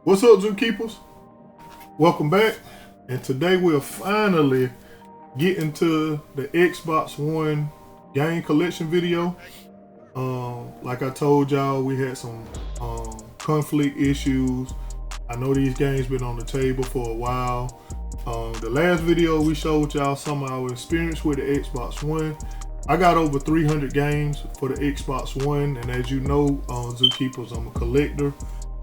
What's up, Zookeepers? Welcome back. And today we'll finally get into the Xbox One game collection video. Like I told y'all, we had some conflict issues. I know these games been on the table for a while. The last video we showed y'all some of our experience with the Xbox One. I got over 300 games for the Xbox One, and as you know, Zookeepers, I'm a collector.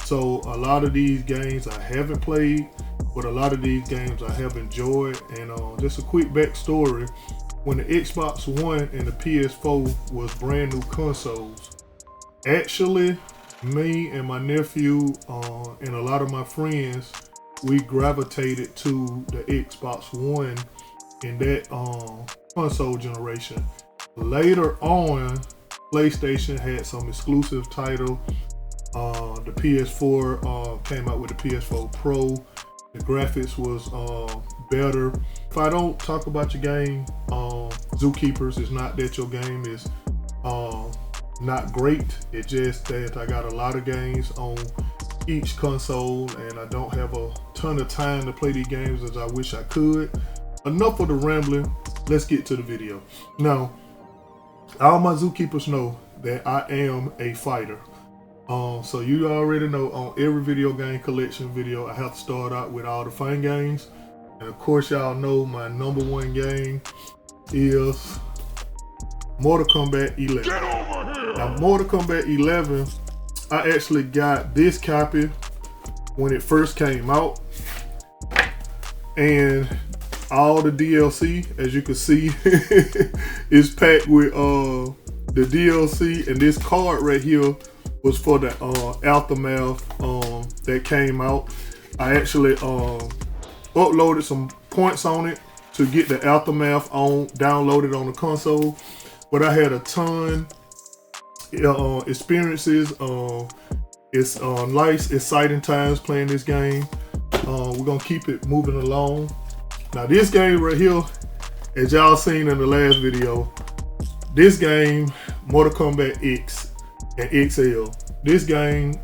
So a lot of these games I haven't played, but a lot of these games I have enjoyed. And just a quick backstory, when the Xbox One and the PS4 was brand new consoles, actually me and my nephew and a lot of my friends, we gravitated to the Xbox One in that console generation. Later on, PlayStation had some exclusive title. The PS4 came out with the PS4 Pro. The graphics was better. If I don't talk about your game, Zookeepers, it's not that your game is not great. It's just that I got a lot of games on each console and I don't have a ton of time to play these games as I wish I could. Enough of the rambling, let's get to the video. Now, all my Zookeepers know that I am a fighter. So you already know on every video game collection video, I have to start out with all the fun games. And of course, y'all know my number one game is Mortal Kombat 11. Get over here! Now, Mortal Kombat 11, I actually got this copy when it first came out. And all the DLC, as you can see, is packed with the DLC. And this card right here was for the Aftermath that came out. I actually uploaded some points on it to get the Aftermath downloaded on the console. But I had a ton experiences. It's nice, exciting times playing this game. We're gonna keep it moving along. Now this game right here, as y'all seen in the last video, this game, Mortal Kombat X and XL, this game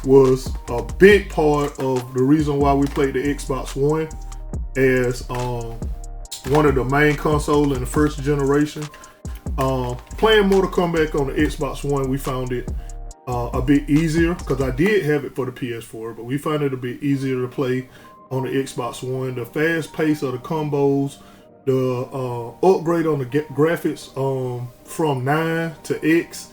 was a big part of the reason why we played the Xbox One as one of the main consoles in the first generation. Playing Mortal Kombat on the Xbox One, we found it a bit easier because I did have it for the PS4, but we found it a bit easier to play on the Xbox One. The fast pace of the combos, the upgrade on the graphics from 9 to X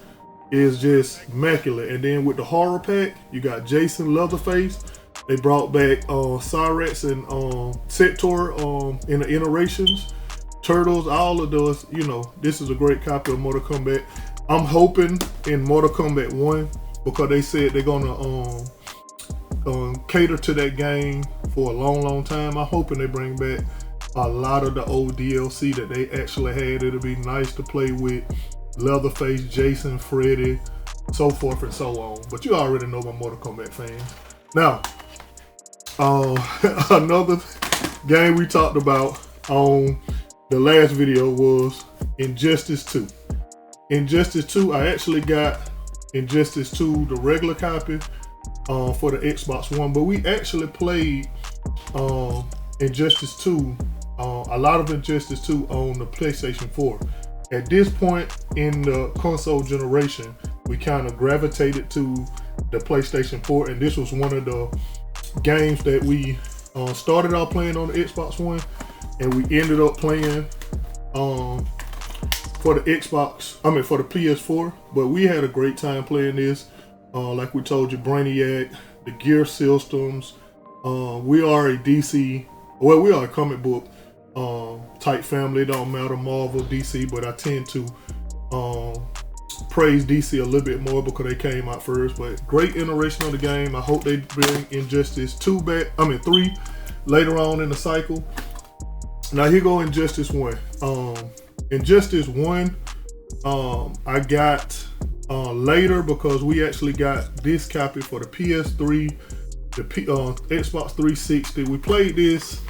is just immaculate. And then with the horror pack, you got Jason Leatherface. They brought back Cyrex and Sector in the iterations. Turtles, all of those, you know, this is a great copy of Mortal Kombat. I'm hoping in Mortal Kombat 1, because they said they're gonna cater to that game for a long time. I'm hoping they bring back a lot of the old DLC that they actually had. It'll be nice to play with Leatherface, Jason, Freddy, so forth and so on. But you already know my Mortal Kombat fans. Now, another game we talked about on the last video was Injustice 2. Injustice 2, I actually got Injustice 2, the regular copy, for the Xbox One, but we actually played Injustice 2, a lot of Injustice 2 on the PlayStation 4. At this point in the console generation, we kind of gravitated to the PlayStation 4, and this was one of the games that we started out playing on the Xbox One, and we ended up playing for the PS4. But we had a great time playing this. Like we told you, Brainiac, the gear systems. We are a DC, well, we are a comic book type family. It don't matter Marvel, DC, but I tend to praise DC a little bit more because they came out first. But great iteration of the game. I hope they bring Injustice 3 later on in the cycle. Now here go Injustice 1. Injustice 1 I got later because we actually got this copy for the PS3, the Xbox 360. We played this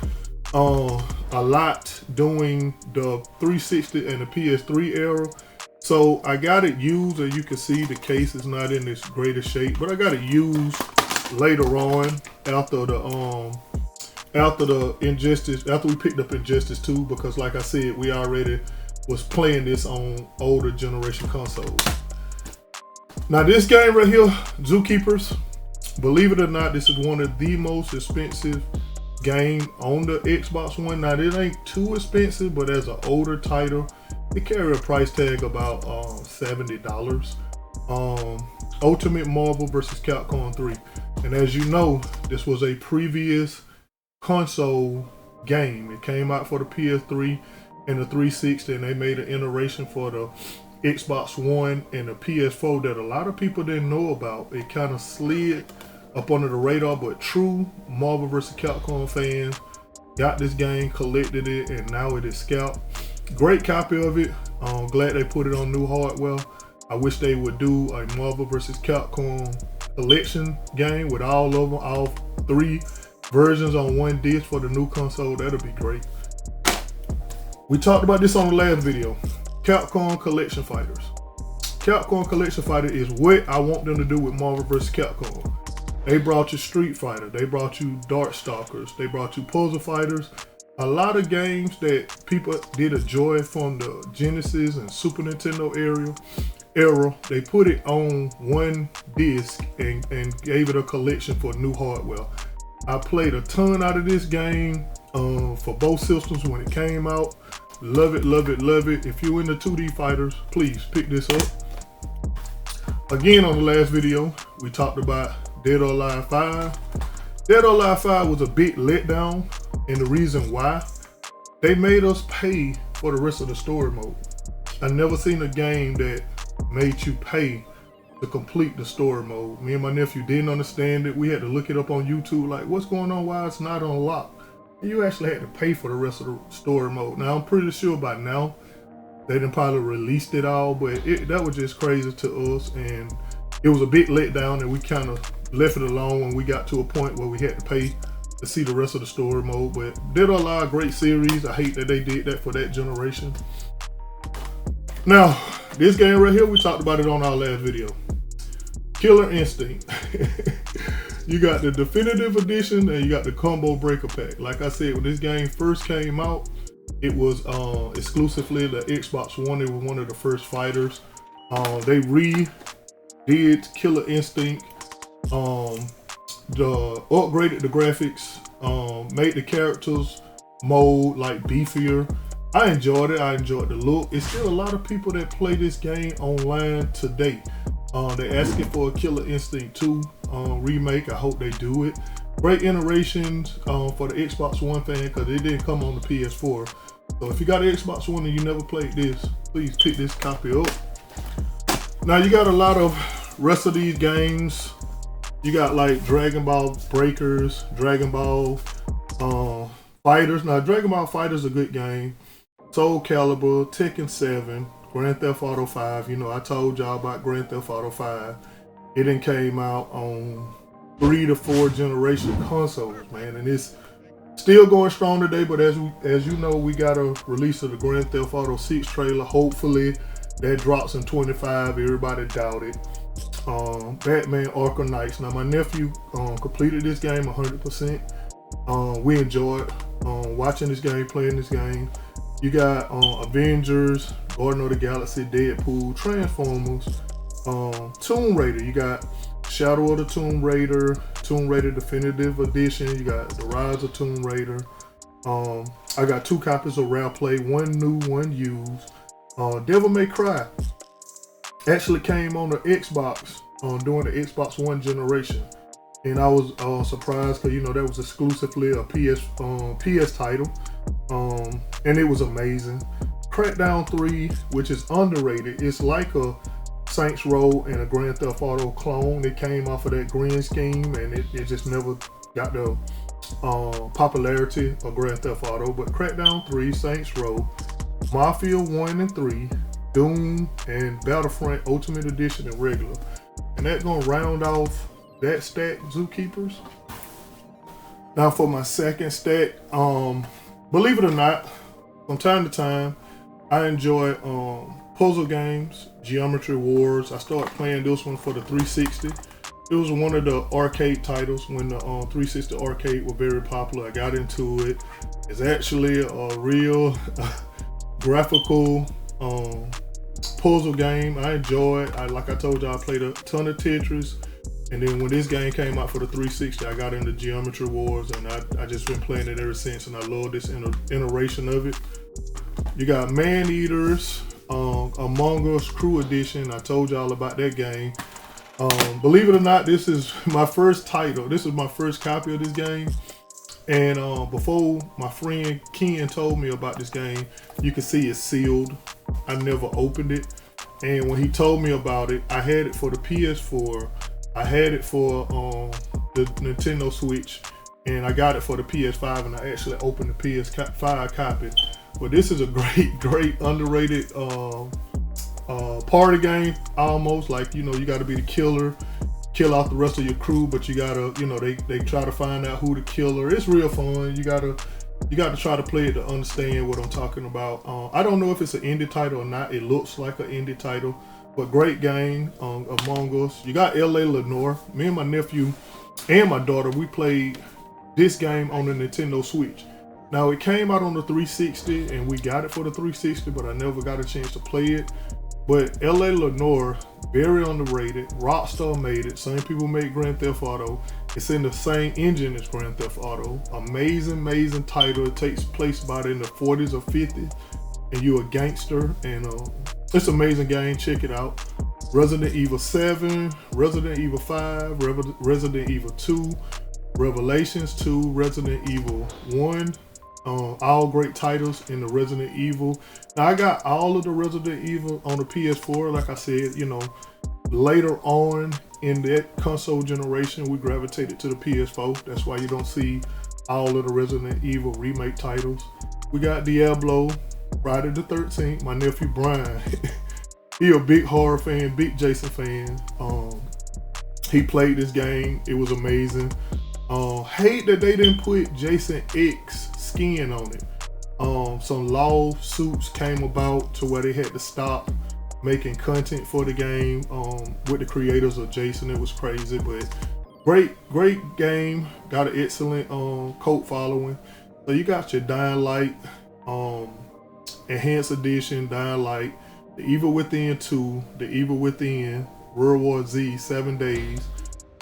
a lot during the 360 and the PS3 era. So I got it used, as you can see, the case is not in its greatest shape, but I got it used later on after the Injustice, after we picked up Injustice 2, because like I said, we already was playing this on older generation consoles. Now this game right here, Zookeeepers, believe it or not, this is one of the most expensive game on the Xbox One. Now it ain't too expensive, but as an older title, it carry a price tag about $70. Ultimate Marvel vs. Capcom 3. And as you know, this was a previous console game. It came out for the PS3 and the 360, and they made an iteration for the Xbox One and the PS4 that a lot of people didn't know about. It kind of slid up under the radar, but true Marvel vs. Capcom fans got this game, collected it, and now it is scalped. Great copy of it. Glad they put it on new hardware. I wish they would do a Marvel vs. Capcom collection game with all of them, all 3 versions on one disc for the new console. That'll be great. We talked about this on the last video. Capcom Collection Fighters. Capcom Collection Fighter is what I want them to do with Marvel vs. Capcom. They brought you Street Fighter, they brought you Darkstalkers, they brought you Puzzle Fighters. A lot of games that people did enjoy from the Genesis and Super Nintendo era, they put it on one disc and gave it a collection for new hardware. I played a ton out of this game for both systems when it came out. Love it, love it, love it. If you're into 2D fighters, please pick this up. Again, on the last video, we talked about Dead or Alive 5. Dead or Alive 5 was a big letdown, and the reason why, they made us pay for the rest of the story mode. I never seen a game that made you pay to complete the story mode. Me and my nephew didn't understand it. We had to look it up on YouTube, like, what's going on, why it's not unlocked? And you actually had to pay for the rest of the story mode. Now, I'm pretty sure by now, they done probably released it all, but that was just crazy to us, and it was a big letdown, and we kind of left it alone when we got to a point where we had to pay to see the rest of the story mode. But Dead or Alive, great series. I hate that they did that for that generation. Now, this game right here, we talked about it on our last video. Killer Instinct. You got the definitive edition and you got the combo breaker pack. Like I said, when this game first came out, it was exclusively the Xbox One. It was one of the first fighters. They redid Killer Instinct, upgraded the graphics, made the characters mode like beefier. I enjoyed it. I enjoyed the look. It's still a lot of people that play this game online today. They're asking for a Killer Instinct 2 remake. I hope they do it. Great iterations for the Xbox One fan, because it didn't come on the PS4. So if you got an Xbox One and you never played this, please pick this copy up. Now you got a lot of rest of these games. You got like Dragon Ball Breakers, Dragon Ball Fighters. Now Dragon Ball Fighters is a good game. Soul Calibur, Tekken 7, Grand Theft Auto 5. You know, I told y'all about Grand Theft Auto 5. It then came out on 3 to 4 generation consoles, man, and it's still going strong today. But as you know, we got a release of the Grand Theft Auto 6 trailer. Hopefully that drops in 25. Everybody doubt it. Batman Arkham Knights. Now my nephew completed this game 100%. We enjoyed watching this game, playing this game. You got Avengers, Guardian of the Galaxy, Deadpool, Transformers, Tomb Raider. You got Shadow of the Tomb Raider Definitive Edition. You got The Rise of Tomb Raider. I got 2 copies of Rare Play, 1 new, 1 used. Devil May Cry actually came on the Xbox during the Xbox One generation, and I was surprised because, you know, that was exclusively a PS title, and it was amazing. Crackdown 3, which is underrated, it's like a Saints Row and a Grand Theft Auto clone. It came off of that green scheme, and it just never got the popularity of Grand Theft Auto. But Crackdown 3, Saints Row, Mafia 1 and 3, Doom, and Battlefront Ultimate Edition and regular. And that's gonna round off that stack, Zookeepers. Now for my second stack, believe it or not, from time to time, I enjoy puzzle games, Geometry Wars. I started playing this one for the 360. It It was one of the arcade titles when the 360 arcade were very popular. I got into it. It's actually a real graphical puzzle game. I enjoy it. Like I told you, I played a ton of Tetris. And then when this game came out for the 360, I got into Geometry Wars, and I just been playing it ever since, and I love this iteration of it. You got Man Eaters, Among Us Crew Edition. I told y'all about that game. Believe it or not, this is my first title. This is my first copy of this game. And before my friend Ken told me about this game, you can see it's sealed. I never opened it. And when he told me about it, I had it for the PS4. I had it for the Nintendo Switch, and I got it for the PS5, and I actually opened the PS5 copy. But this is a great underrated party game, almost like, you got to be the killer, kill off the rest of your crew, but you gotta, they try to find out who the killer. It's real fun. You gotta try to play it to understand what I'm talking about. I don't know if it's an indie title or not. It looks like an indie title. But great game, Among Us. You got L.A. Lenore. Me and my nephew and my daughter, we played this game on the Nintendo Switch. Now, it came out on the 360, and we got it for the 360, but I never got a chance to play it. But L.A. Lenore, very underrated. Rockstar made it. Same people made Grand Theft Auto. It's in the same engine as Grand Theft Auto. Amazing title. It takes place about in the 40s or 50s, and you're a gangster, and it's an amazing game. Check it out. Resident Evil 7, Resident Evil 5, Resident Evil 2, Revelations 2, Resident Evil 1. All great titles in the Resident Evil. Now, I got all of the Resident Evil on the PS4. Like I said, later on in that console generation, we gravitated to the PS4. That's why you don't see all of the Resident Evil remake titles. We got Diablo, Friday the 13th. My nephew Brian, he a big horror fan, big Jason fan. He played this game. It was amazing. Hate that they didn't put Jason X skin on it. Some lawsuits came about to where they had to stop making content for the game with the creators of Jason. It was crazy, but great game. Got an excellent cult following. So you got your Dying Light Enhanced Edition, Dying Light, The Evil Within 2, The Evil Within, World War Z, 7 Days,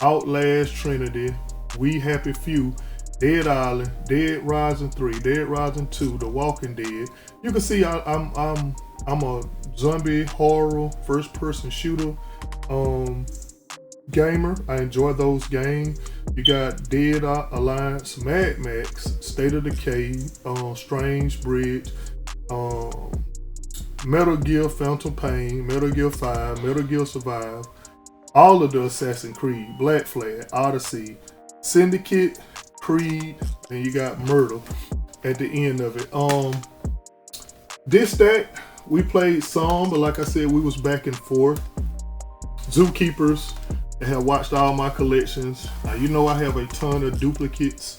Outlast Trinity, We Happy Few, Dead Island, Dead Rising 3, Dead Rising 2, The Walking Dead. You can see I'm a zombie horror first person shooter gamer. I enjoy those games. You got Dead Alliance, Mad Max, State of Decay, Strange Bridge, Metal Gear Phantom Pain, Metal Gear 5, Metal Gear Survive, all of the Assassin's Creed, Black Flag, Odyssey, Syndicate, Creed, and you got Murder at the end of it. This stack, we played some, but like I said, we was back and forth. Zookeepers, they have watched all my collections. Now, I have a ton of duplicates,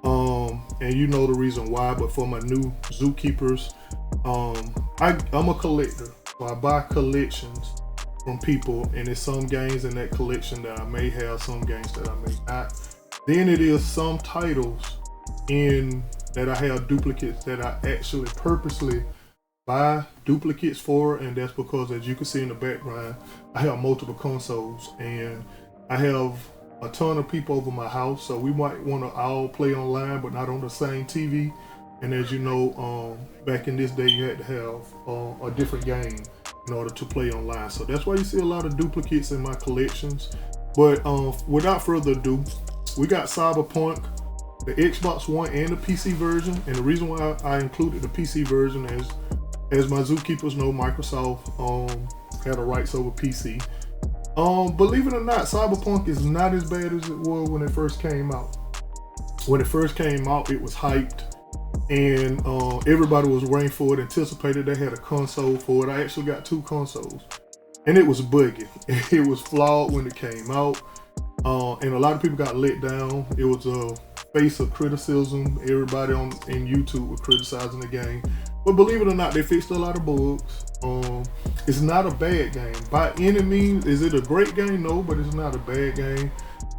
and you know the reason why, but for my new Zookeepers, I'm a collector, so I buy collections from people, and there's some games in that collection that I may have, some games that I may not. Then it is some titles in that I have duplicates that I actually purposely buy duplicates for, and that's because, as you can see in the background, I have multiple consoles, and I have a ton of people over my house, so we might want to all play online, but not on the same TV. And as you know, back in this day, you had to have a different game in order to play online. So that's why you see a lot of duplicates in my collections. But without further ado, we got Cyberpunk, the Xbox One and the PC version. And the reason why I included the PC version is, as my Zookeepers know, Microsoft had a rights over PC. Believe it or not, Cyberpunk is not as bad as it was when it first came out. When it first came out, it was hyped, and everybody was waiting for it, anticipated. They had a console for it. I actually got 2 consoles, and it was buggy. It was flawed when it came out, and a lot of people got let down. It was a face of criticism. Everybody in YouTube was criticizing the game. But believe it or not, they fixed a lot of bugs. It's not a bad game. By any means, is it a great game? No, but it's not a bad game.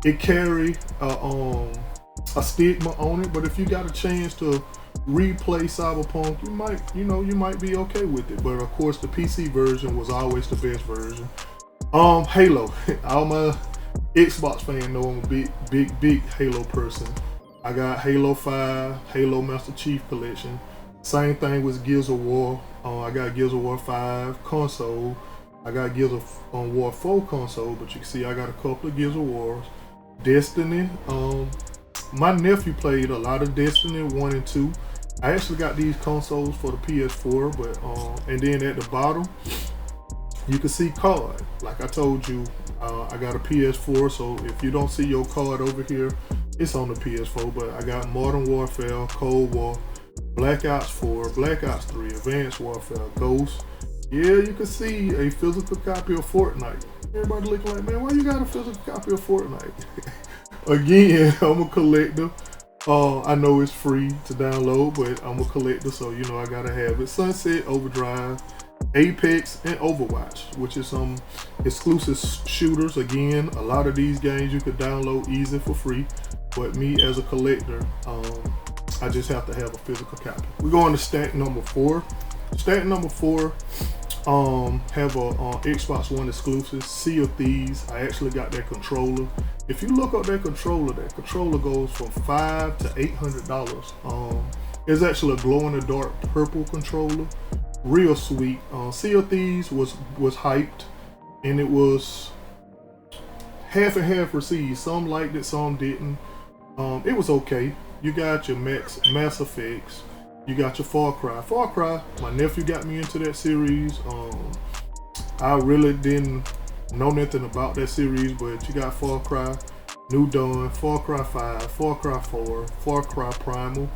It carry a stigma on it, but if you got a chance to replay Cyberpunk, you might be okay with it. But of course, the PC version was always the best version. Halo. All my Xbox fans know I'm a big Halo person. I got Halo 5, Halo Master Chief Collection. Same thing with Gears of War. I got Gears of War 5 console. I got Gears of War 4 console, but you can see I got a couple of Gears of Wars. Destiny. My nephew played a lot of Destiny 1 and 2. I actually got these consoles for the PS4, but and then at the bottom, you can see card. Like I told you, I got a PS4, so if you don't see your card over here, it's on the PS4. But I got Modern Warfare, Cold War, Black Ops 4, Black Ops 3, Advanced Warfare, Ghost. Yeah, you can see a physical copy of Fortnite. Everybody looking like, man, why you got a physical copy of Fortnite? Again, I'm a collector. I know it's free to download, but I'm a collector, so you know I gotta have it. Sunset Overdrive, Apex, and Overwatch, which is some exclusive shooters. Again, a lot of these games you could download easy for free, but me as a collector, I just have to have a physical copy. We're going to stack number 4. Stack number 4 have a Xbox One exclusive, Sea of Thieves. I actually got that controller. If you look up that controller goes from $500 to $800. It's actually a glow-in-the-dark purple controller. Real sweet. Sea of Thieves was hyped, and it was half and half received. Some liked it, some didn't. It was okay. You got your Mass Effects. You got your Far Cry. Far Cry, my nephew got me into that series. I really didn't know nothing about that series, but you got Far Cry, New Dawn, Far Cry 5, Far Cry 4, Far Cry Primal.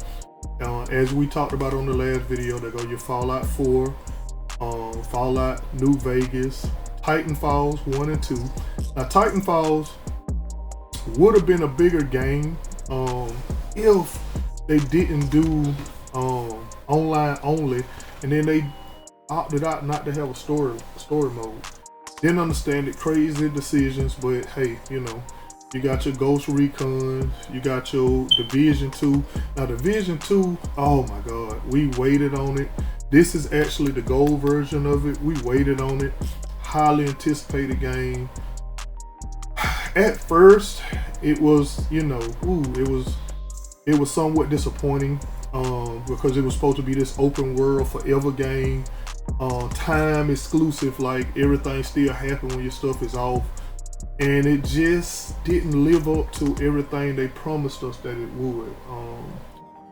As we talked about on the last video, there go your Fallout 4, Fallout New Vegas, Titanfalls 1 and 2. Now Titanfalls would have been a bigger game if they didn't do online only, and then they opted out not to have a story mode. Didn't understand it, crazy decisions, but hey, you know, you got your Ghost Recon, you got your Division 2. Now Division 2, oh my god, we waited on it. This is actually the gold version of it. We waited on it. Highly anticipated game. At first, it was, you know, it was somewhat disappointing because it was supposed to be this open world forever game, time exclusive, like everything still happen when your stuff is off, and it just didn't live up to everything they promised us that it would.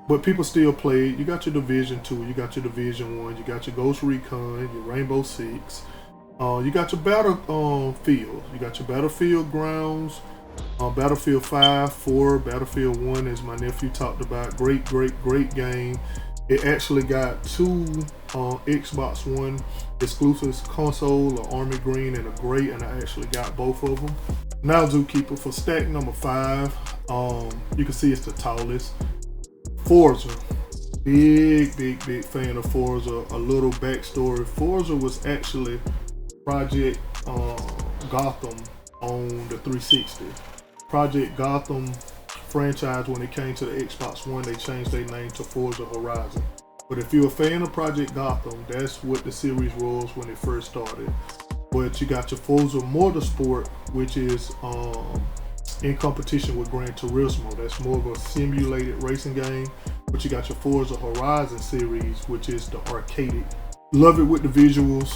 But people still played. You got your Division 2, you got your Division 1, you got your Ghost Recon, your Rainbow Six, you got your Battlefield, you got your Battlefield Grounds, Battlefield 5, 4, Battlefield 1, as my nephew talked about. Great game. It actually got 2 Xbox One exclusives, console, an army green and a gray, and I actually got both of them. Now Zookeeper, for stack number 5, you can see it's the tallest. Forza. Big fan of Forza. A little backstory. Forza was actually Project Gotham on the 360. Project Gotham franchise, when it came to the Xbox One, they changed their name to Forza Horizon. But if you're a fan of Project Gotham, that's what the series was when it first started. But you got your Forza Motorsport, which is in competition with Gran Turismo. That's more of a simulated racing game. But you got your Forza Horizon series, which is the arcade. Love it with the visuals.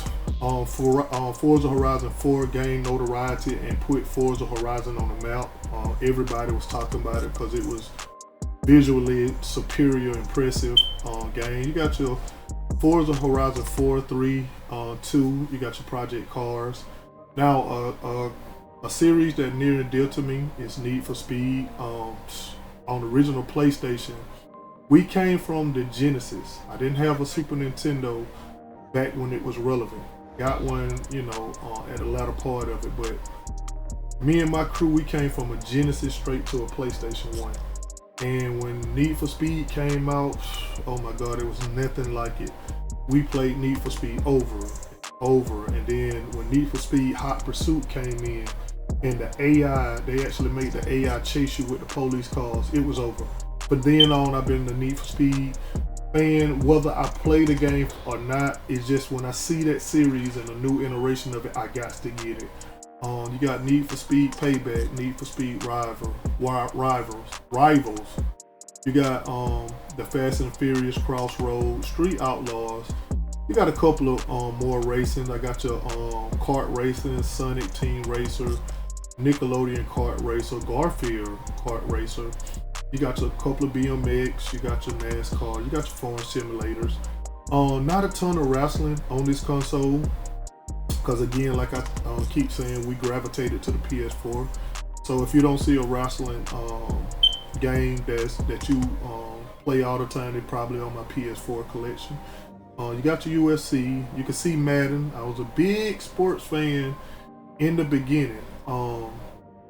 Forza Horizon 4 gained notoriety and put Forza Horizon on the map. Everybody was talking about it because it was visually superior, impressive game. You got your Forza Horizon 4, 3, 2. You got your Project Cars. Now, a series that near and dear to me is Need for Speed. On the original PlayStation, we came from the Genesis. I didn't have a Super Nintendo back when it was relevant. Got one, you know, at the latter part of it, but me and my crew, we came from a Genesis straight to a PlayStation 1. And when Need for Speed came out, oh my God, it was nothing like it. We played Need for Speed over and over. And then when Need for Speed Hot Pursuit came in, and the AI, they actually made the AI chase you with the police cars, it was over. But then on, I've been the Need for Speed fan, whether I play the game or not. It's just when I see that series and a new iteration of it, I got to get it. You got Need for Speed Payback, Need for Speed Rivals. You got the Fast and Furious Crossroads, Street Outlaws. You got a couple of more racing. I got your kart racing, Sonic Team Racer, Nickelodeon Kart Racer, Garfield Kart Racer. You got your couple of BMX, you got your NASCAR, you got your foreign simulators. Not a ton of wrestling on this console, because again, like I keep saying, we gravitated to the PS4. So if you don't see a wrestling game that you play all the time, they're probably on my PS4 collection. You got your UFC, you can see Madden. I was a big sports fan in the beginning.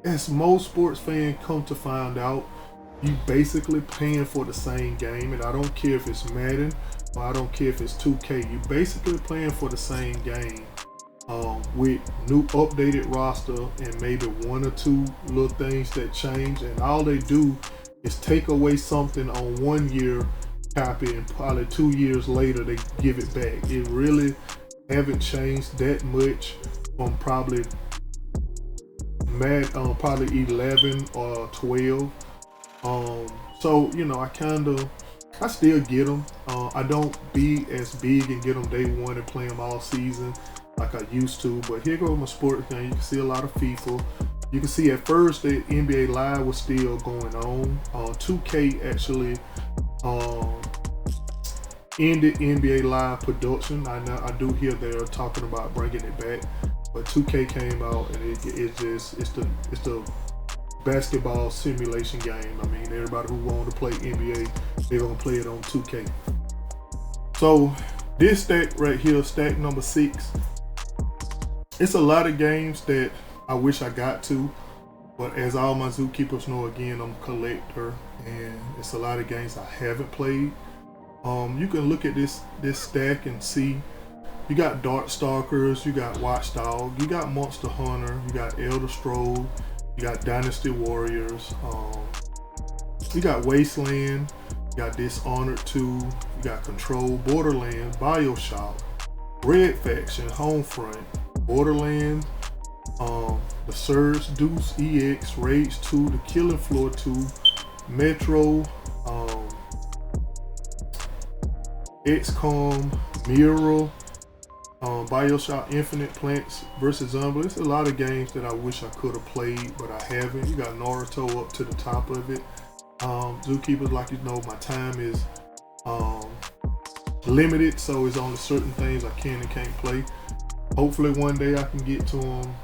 As most sports fans come to find out, you basically paying for the same game, and I don't care if it's Madden or I don't care if it's 2K. You basically playing for the same game with new updated roster and maybe one or two little things that change, and all they do is take away something on 1 year copy, and probably 2 years later they give it back. It really haven't changed that much from probably probably 11 or 12. So you know, I still get them. I don't be as big and get them day one and play them all season like I used to. But here goes my sports game. You can see a lot of FIFA. You can see at first the NBA Live was still going on. 2K actually ended NBA Live production. I do hear they're talking about bringing it back, but 2K came out and it's the basketball simulation game. I mean, everybody who wanted to play NBA, they're gonna play it on 2K. So this stack right here, stack number 6, it's a lot of games that I wish I got to, but as all my zookeepers know, again, I'm a collector, and it's a lot of games I haven't played. You can look at this stack and see you got Darkstalkers, you got Watchdog, you got Monster Hunter, you got Elder Scrolls, you got Dynasty Warriors, you got Wasteland, you got Dishonored 2, you got Control, Borderlands, Bioshock, Red Faction, Homefront, Borderlands, The Surge, Deuce EX, Rage 2, The Killing Floor 2, Metro, XCOM, Mirror, Bioshock Infinite, Plants vs. Zombies. It's a lot of games that I wish I could have played, but I haven't. You got Naruto up to the top of it. Zookeepers, like you know, my time is limited, so it's only certain things I can and can't play. Hopefully one day I can get to them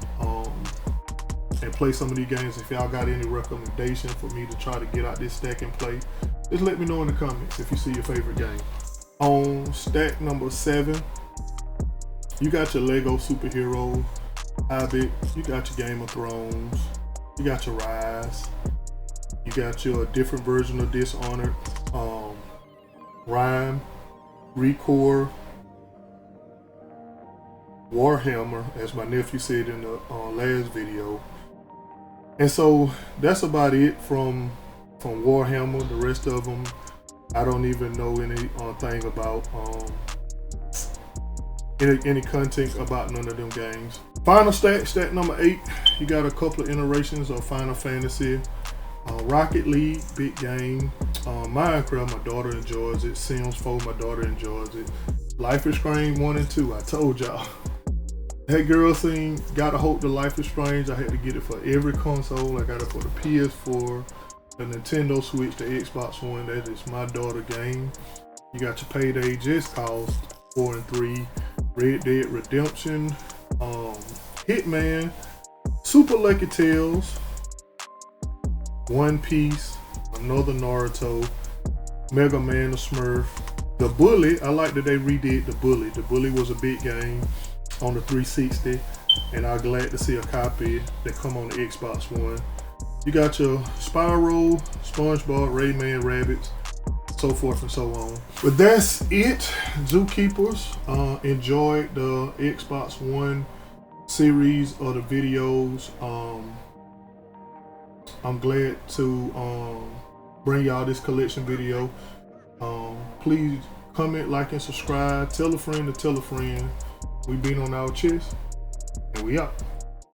and play some of these games. If y'all got any recommendation for me to try to get out this stack and play, just let me know in the comments if you see your favorite game. On stack number 7, you got your Lego Superhero, Hobbit, you got your Game of Thrones, you got your Rise, you got your different version of Dishonored, Rhyme, Recore, Warhammer, as my nephew said in the last video. And so that's about it from Warhammer. The rest of them, I don't even know anything about any content about none of them games. Final stack number 8, you got a couple of iterations of Final Fantasy, Rocket League, big game, Minecraft, my daughter enjoys it, Sims 4, my daughter enjoys it, Life is Strange 1 and 2, I told y'all. That girl thing, gotta hope the Life is Strange. I had to get it for every console. I got it for the PS4, the Nintendo Switch, the Xbox One. That is my daughter game. You got your Payday Just Cause 4 and 3, Red Dead Redemption, Hitman, Super Lucky Tales, One Piece, another Naruto, Mega Man, the Smurf, the Bully. I like that they redid the Bully. The Bully was a big game on the 360, and I'm glad to see a copy that come on the Xbox One. You got your Spyro, SpongeBob, Rayman, rabbits, so forth and so on. But that's it, Zookeepers. Enjoyed the Xbox One series of the videos. I'm glad to bring y'all this collection video. Please comment, like, and subscribe. Tell a friend to tell a friend. We been on our chest, and we out.